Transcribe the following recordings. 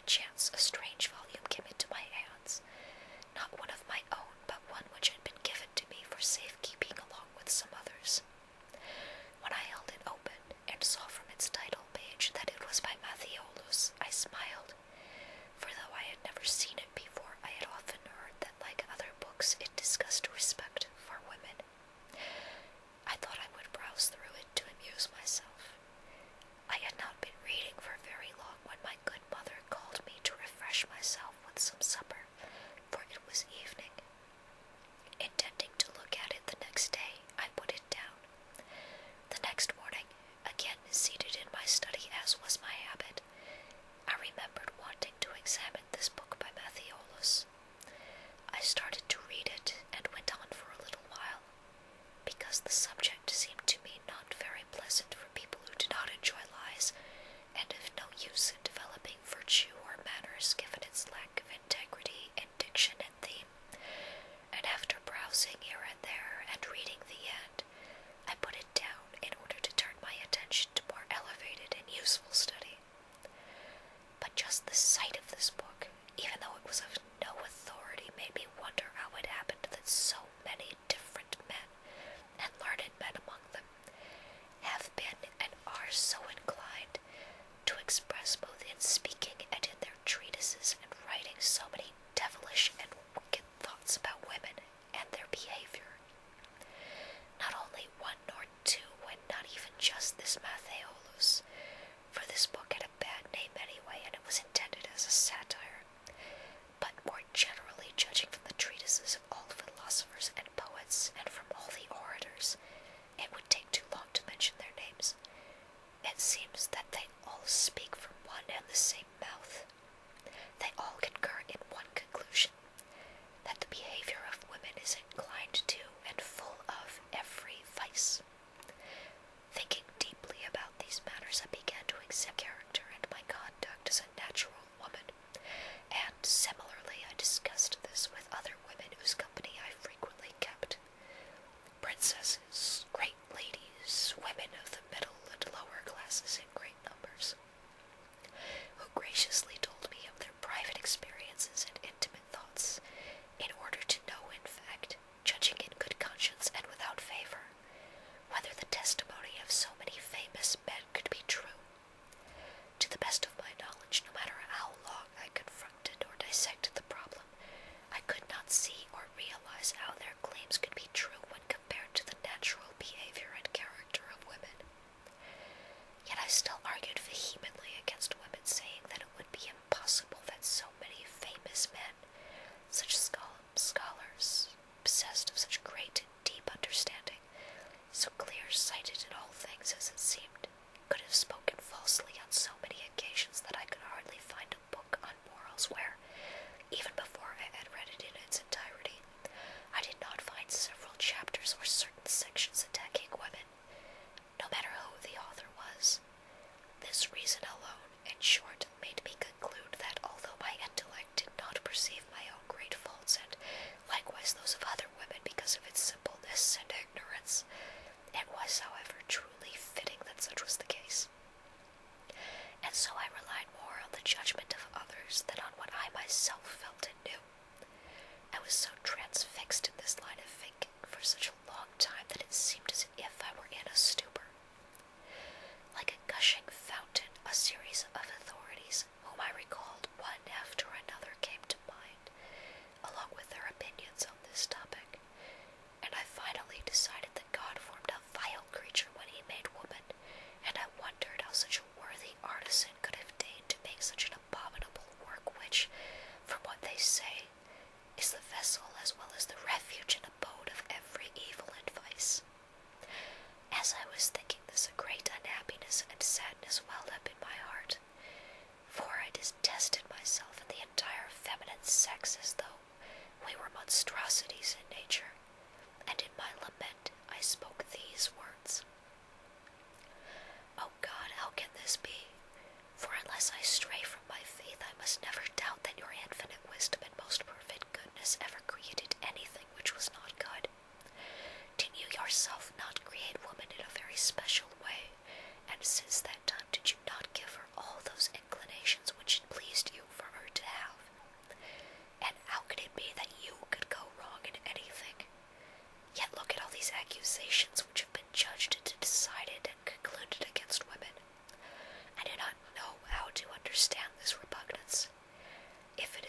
chance a strange volume came into my hands, not one of my own, but one which had been given to me for safekeeping along with some others. When I held it open, and saw from its title page that it was by Matthiolus, I smiled, for though I had never seen it before, I had often heard that, like other books, it discussed respect for women. I thought I would browse through it to amuse myself. I had not been reading for very long when my good mother called me to refresh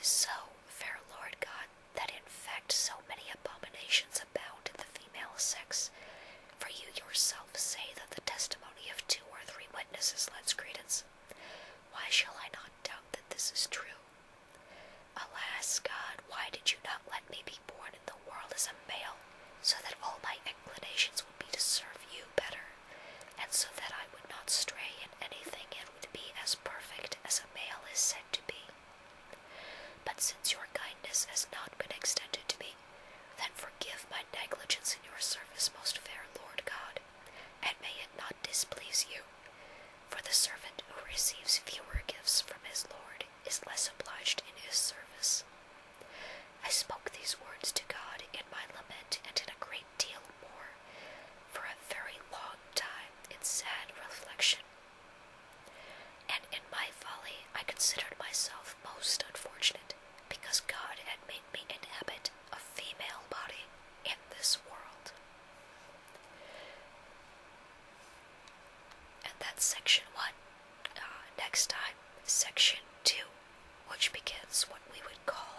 so, fair Lord God, that in fact so many abominations abound in the female sex, for you yourself say that the testimony of 2 or 3 witnesses lends credence. Why shall I not doubt that this is true? Alas, God, why did you not let me be born in the world as a male, so that all my inclinations would be to serve you better, and so that I would not stray in anything and would be as perfect as a male is said to be? But since your kindness has not been extended to me, then forgive my negligence in your service, most fair Lord God, and may it not displease you. For the servant who receives fewer gifts from his Lord is less obliged in his service. I spoke these words to God in my lament and in a great deal more, for a very long time in sad reflection. And in my folly I considered myself most unfortunate, because God had made me inhabit a female body in this world. And that's section 1. Next time, section 2, which begins what we would call